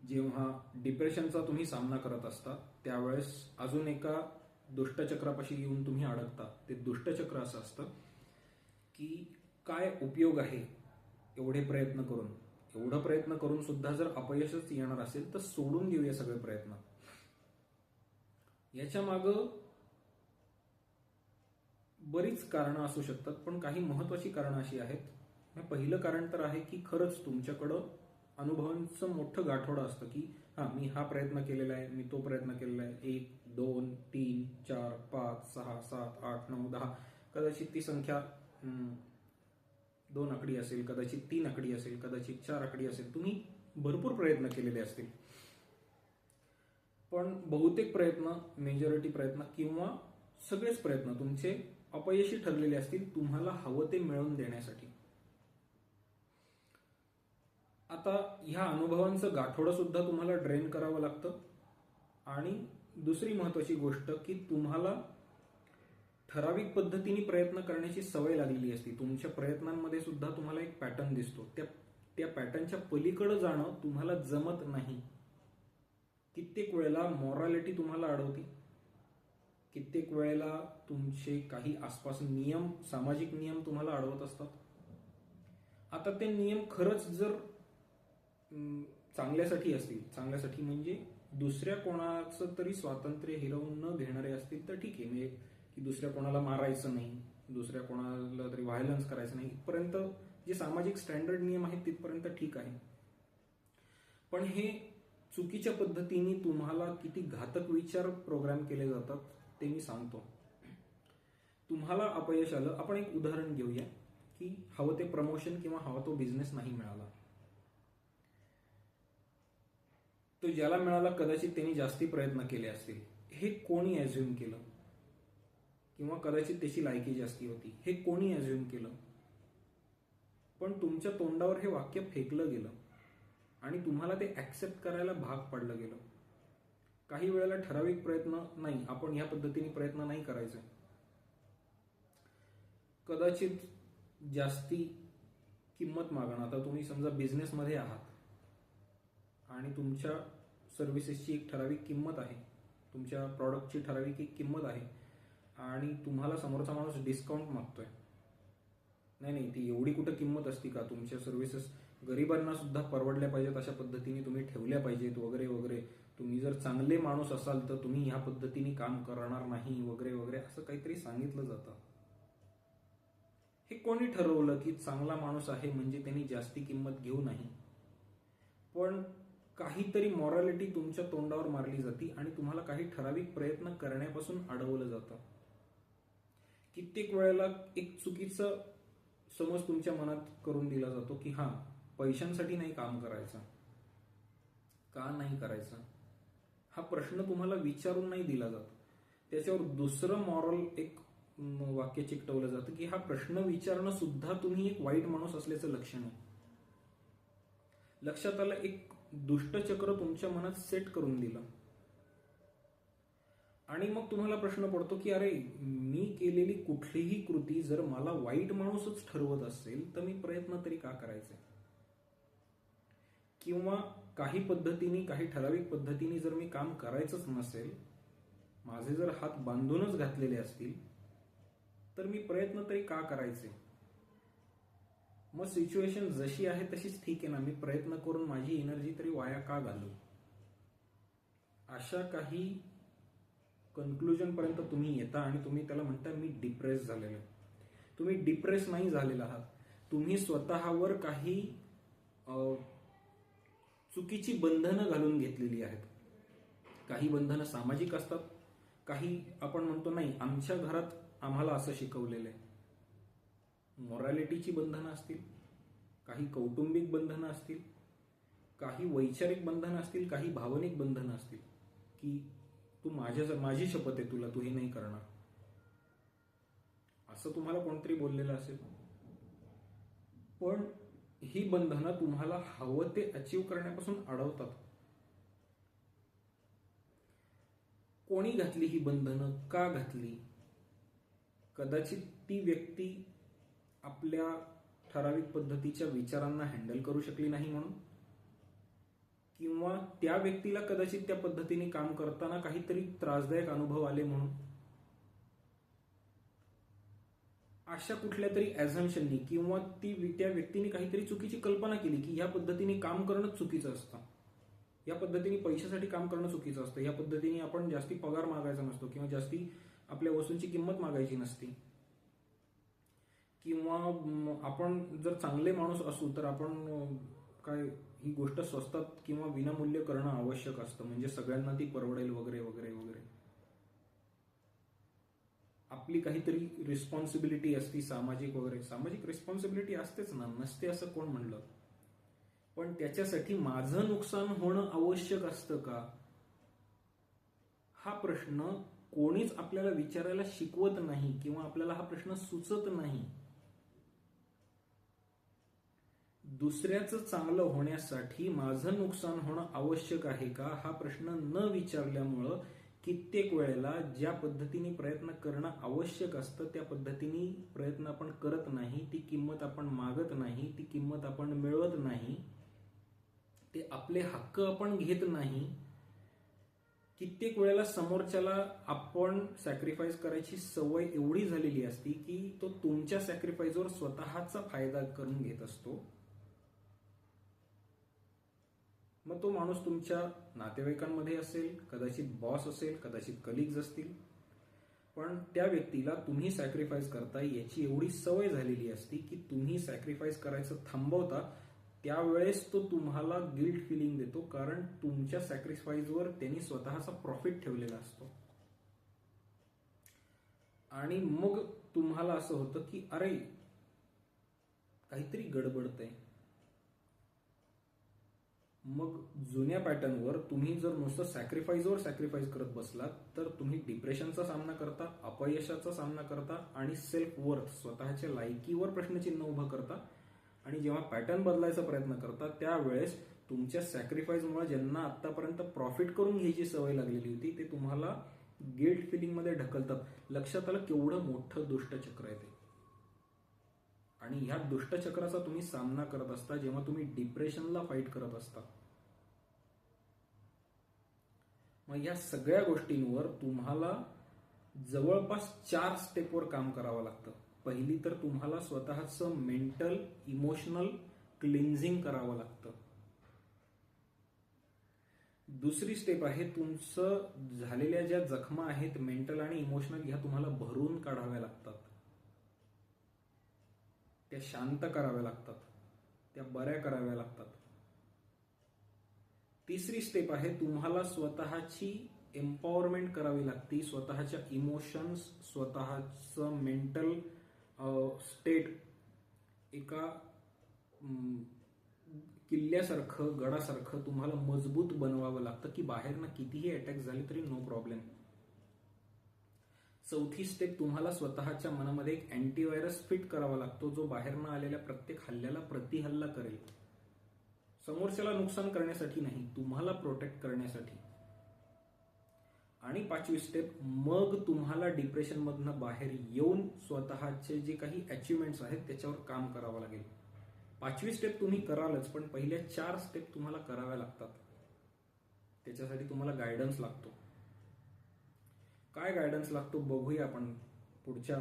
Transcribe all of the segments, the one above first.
जेव्हा डिप्रेशनचा तुम्ही सामना करत असता त्यावेळेस अजून एका दुष्टचक्रापाशी येऊन तुम्ही अडकता. ते दुष्टचक्र असं असतं की काय उपयोग आहे एवढे प्रयत्न करून, एवढं प्रयत्न करून सुद्धा जर अपयशच येणार असेल तर सोडून देऊया सगळे प्रयत्न. याच्या मागं बरीच कारणं असू शकतात, पण काही महत्वाची कारणं अशी आहेत. पहिलं कारण तर आहे की खरंच तुमच्याकडं अनुभवांचं मोठं गाठोडं असतं की मी हा प्रयत्न केलेला आहे, मी तो प्रयत्न केलेला आहे. 1, 2, 3, 4, 5, 6, 7, 8, 9, 10, कदाचित ती संख्या 2 आकडी असेल, कदाचित 3 आकडी असेल, कदाचित 4 आकडी असेल. तुम्ही भरपूर प्रयत्न केलेले असतील, पण बहुतेक प्रयत्न, मेजॉरिटी प्रयत्न किंवा सगळेच प्रयत्न तुमचे अपयशी ठरलेले असतील तुम्हाला हवं ते मिळवून देण्यासाठी. आता ह्या अनुभवांचं गाठोडं सुद्धा तुम्हाला ड्रेन करावं लागतं. आणि दुसरी महत्वाची गोष्ट की तुम्हाला ठराविक पद्धतीने प्रयत्न करण्याची सवय लागलेली असते. तुमच्या प्रयत्नांमध्ये सुद्धा तुम्हाला एक पॅटर्न दिसतो. त्या पॅटर्नच्या पलीकडे जाणं तुम्हाला जमत नाही. कित्येक वेळेला मॉरॅलिटी तुम्हाला अडवते, कित्येक वेळेला तुमचे काही आसपास नियम, सामाजिक नियम तुम्हाला अडवत असतात. आता ते नियम खरंच जर चांगल्यासाठी असतील, चांगल्यासाठी म्हणजे दुसऱ्या कोणाचं तरी स्वातंत्र्य हिरावून न घेणारे असतील तर ठीक आहे. म्हणजे की दुसऱ्या कोणाला मारायचं नाही, दुसऱ्या कोणाला तरी व्हायलन्स करायचं नाही, इथपर्यंत जे सामाजिक स्टँडर्ड नियम आहेत तिथपर्यंत ठीक आहे. पण हे चुकीच्या पद्धतीने तुम्हाला किती घातक विचार प्रोग्राम केले जातात ते मी सांगतो. तुम्हाला अपयश आलं, आपण एक उदाहरण घेऊया की हवं ते प्रमोशन किंवा हवा तो बिझनेस नाही मिळाला. तो ज्याला मिळाला कदाचित त्यांनी जास्ती प्रयत्न केले असतील, हे कोणी अज्युम केलं, किंवा कदाचित त्याची लायकी जास्ती होती, हे कोणी अज्युम केलं. पण तुमच्या तोंडावर हे वाक्य फेकलं गेलं आणि तुम्हाला ते ऍक्सेप्ट करायला भाग पाडलं गेलं. काही वेळेला ठराविक प्रयत्न नाही, आपण ह्या पद्धतीने प्रयत्न नाही करायचे. कदाचित जास्ती किंमत मागणं. आता तुम्ही समजा बिझनेसमध्ये आहात आणि तुमच्या सर्व्हिसेसची एक ठराविक किंमत आहे, तुमच्या प्रॉडक्टची ठराविक एक किंमत आहे आणि तुम्हाला समोरचा माणूस डिस्काउंट मागतोय. नाही, ती एवढी कुठं किंमत असती का? तुमच्या सर्व्हिसेस गरिबांना सुद्धा परवडल्या पाहिजेत अशा पद्धतीने तुम्ही ठेवल्या पाहिजेत वगैरे वगैरे. तुम्ही जर चांगले माणूस असाल तर तुम्ही ह्या पद्धतीने काम करणार नाही वगैरे वगैरे असं काहीतरी सांगितलं जातं. हे कोणी ठरवलं की चांगला माणूस आहे म्हणजे त्यांनी जास्ती किंमत घेऊ नाही? पण काहीतरी मॉरॅलिटी तुमच्या तोंडावर मारली जाते आणि तुम्हाला काही ठराविक प्रयत्न करण्यापासून अडवलं जातं. कित्येक वेळेला एक चुकीचं समज तुमच्या मनात करून दिला जातो की पैशांसाठी नाही काम करायचं. का नाही करायचं हा प्रश्न तुम्हाला विचारून नाही दिला जात. त्याच्यावर दुसरं मॉरल एक वाक्य चिकटवलं जातं की हा प्रश्न विचारणं सुद्धा तुम्ही एक वाईट माणूस असल्याचं लक्षण आहे. लक्षात आलं, एक दुष्टचक्र तुमच्या मनात सेट करून दिलं. आणि मग तुम्हाला प्रश्न पडतो की अरे, मी केलेली कुठलीही कृती जर मला वाईट माणूसच ठरवत असेल तर मी प्रयत्न तरी का करायचे? किंवा काही पद्धतीने, काही ठराविक पद्धतीने जर मी काम करायचंच नसेल, माझे जर हात बांधूनच घातलेले असतील तर मी प्रयत्न तरी का करायचे? मग सिच्युएशन जशी आहे तशीच ठीक आहे ना, मी प्रयत्न करून माझी एनर्जी तरी वाया का घालू? अशा काही कन्क्लुजन पर्यंत तुम्ही येता आणि तुम्ही त्याला म्हणता मी डिप्रेस झालेलो आहे. तुम्ही डिप्रेस नाही झालेला आहात, तुम्ही स्वतःवर काही चुकीची बंधनं घालून घेतलेली आहेत. काही बंधनं सामाजिक असतात, काही आपण म्हणतो नाही आमच्या घरात आम्हाला असं शिकवलेलं आहे. मॉरॅलिटीची बंधनं असतील, काही कौटुंबिक बंधनं असतील, काही वैचारिक बंधनं असतील, काही भावनिक बंधनं असतील की तू माझी शपथ आहे तुला, तू हे नाही करणार, असं तुम्हाला कोणतरी बोललेलं असेल. पण ही बंधनं तुम्हाला हवं ते अचीव करण्यापासून अडवतात. कोणी घातली ही बंधनं, का घातली? कदाचित ती व्यक्ती आपल्या ठराविक पद्धतीच्या विचारांना हँडल करू शकली नाही म्हणून, किंवा त्या व्यक्तीला कदाचित त्या पद्धतीने काम करताना काहीतरी त्रासदायक अनुभव आले म्हणून अशा कुठल्या तरी ॲझम्पशननी किंवा त्या व्यक्तीने काहीतरी चुकीची कल्पना केली की या पद्धतीने काम करणं चुकीचं असतं, या पद्धतीने पैशासाठी काम करणं चुकीचं असतं, या पद्धतीने आपण जास्ती पगार मागायचा नसतो किंवा जास्ती आपल्या वस्तूंची किंमत मागायची नसती, किंवा आपण जर चांगले माणूस असू तर आपण काय ही गोष्ट स्वस्तात किंवा विनामूल्य करणं आवश्यक असतं, म्हणजे सगळ्यांना ती परवडेल वगैरे वगैरे वगैरे. आपली काहीतरी रिस्पॉन्सिबिलिटी असती सामाजिक वगैरे. सामाजिक रिस्पॉन्सिबिलिटी असतेच ना, नसते असं कोण म्हणलं. पण त्याच्यासाठी माझं नुकसान होणं आवश्यक असतं का, हा प्रश्न कोणीच आपल्याला विचारायला शिकवत नाही किंवा आपल्याला हा प्रश्न सुचत नाही. दुसऱ्याचं चांगलं होण्यासाठी माझं नुकसान होणं आवश्यक आहे का, हा प्रश्न न विचारल्यामुळं कित्येक वेळेला ज्या पद्धतीने प्रयत्न करणं आवश्यक असतं त्या पद्धतीने प्रयत्न आपण करत नाही, ती किंमत आपण मागत नाही, ती किंमत आपण मिळवत नाही, ते आपले हक्क आपण घेत नाही. कित्येक वेळेला समोरच्याला आपण सॅक्रिफाईस करायची सवय एवढी झालेली असती की तो तुमच्या सॅक्रिफाईसवर स्वतःचा फायदा करून घेत असतो. मग तो माणूस तुमच्या नातेवाईकांमध्ये असेल, कदाचित बॉस असेल, कदाचित कलिग्ज असतील, पण त्या व्यक्तीला तुम्ही सॅक्रिफाईस करताय याची एवढी सवय झालेली असती की तुम्ही सॅक्रिफाईस करायचं थांबवता त्यावेळेस तो तुम्हाला गिल्ट फिलिंग देतो, कारण तुमच्या सॅक्रिफाईसवर त्यांनी स्वतःचा प्रॉफिट ठेवलेला असतो. आणि मग तुम्हाला असं होतं की अरे काहीतरी गडबडतंय. मग जुन्या पॅटर्नवर तुम्ही जर नुसतं सॅक्रिफाईसवर सॅक्रिफाईस करत बसलात तर तुम्ही डिप्रेशनचा सामना करता, अपयशाचा सामना करता आणि सेल्फ वर्थ स्वतःच्या लायकीवर प्रश्नचिन्ह उभं करता. आणि जेव्हा पॅटर्न बदलायचा प्रयत्न करता त्यावेळेस तुमच्या सॅक्रिफाईसमुळे ज्यांना आतापर्यंत प्रॉफिट करून घ्यायची सवय लागलेली होती ते तुम्हाला गिल्ट फिलिंगमध्ये ढकलतात. लक्षात आलं केवढं मोठं दुष्टचक्र आहे ते. आणि ह्या दुष्टचक्राचा तुम्ही सामना करत असता जेव्हा तुम्ही डिप्रेशनला फाईट करत असता. मग या सगळ्या गोष्टींवर तुम्हाला जवळपास 4 स्टेपवर काम करावं लागतं. पहिली तर तुम्हाला स्वतःचं मेंटल इमोशनल क्लिन्झिंग करावं लागतं. दुसरी स्टेप आहे तुमचं झालेल्या ज्या जखमा आहेत मेंटल आणि इमोशनल ह्या तुम्हाला भरून काढाव्या लागतात, त्या शांत कराव्या लागतात, त्या बऱ्या कराव्या लागतात. तिसरी स्टेप आहे तुम्हाला स्वतःची एम्पॉवरमेंट करावी लागते. स्वतःच्या इमोशन्स, स्वतःचं मेंटल स्टेट एका किल्ल्यासारखं, गडासारखं तुम्हाला मजबूत बनवावं लागतं की बाहेरनं कितीही अटॅक झाले तरी नो प्रॉब्लेम. चौथी स्टेप तुम्हाला स्वतःच्या मनामध्ये एक अँटीव्हायरस फिट करावा लागतो जो बाहेरनं आलेल्या प्रत्येक हल्ल्याला प्रतिहल्ला करेल. समोरच्याला नुकसान करण्यासाठी नाही, तुम्हाला प्रोटेक्ट करण्यासाठी. आणि 5वी स्टेप मग तुम्हाला डिप्रेशनमधनं बाहेर येऊन स्वतःचे जे काही अचिव्हमेंट्स आहेत त्याच्यावर काम करावं लागेल. 5वी स्टेप तुम्ही करालच, पण पहिल्या 4 स्टेप तुम्हाला कराव्या लागतात. त्याच्यासाठी तुम्हाला गायडन्स लागतो. काय गायडन्स लागतो बघूया आपण पुढच्या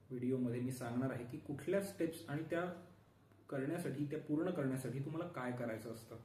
व्हिडिओमध्ये. मी सांगणार आहे की कुठल्या स्टेप्स आणि त्या करण्यासाठी, त्या पूर्ण करण्यासाठी तुम्हाला काय करायचं असतं.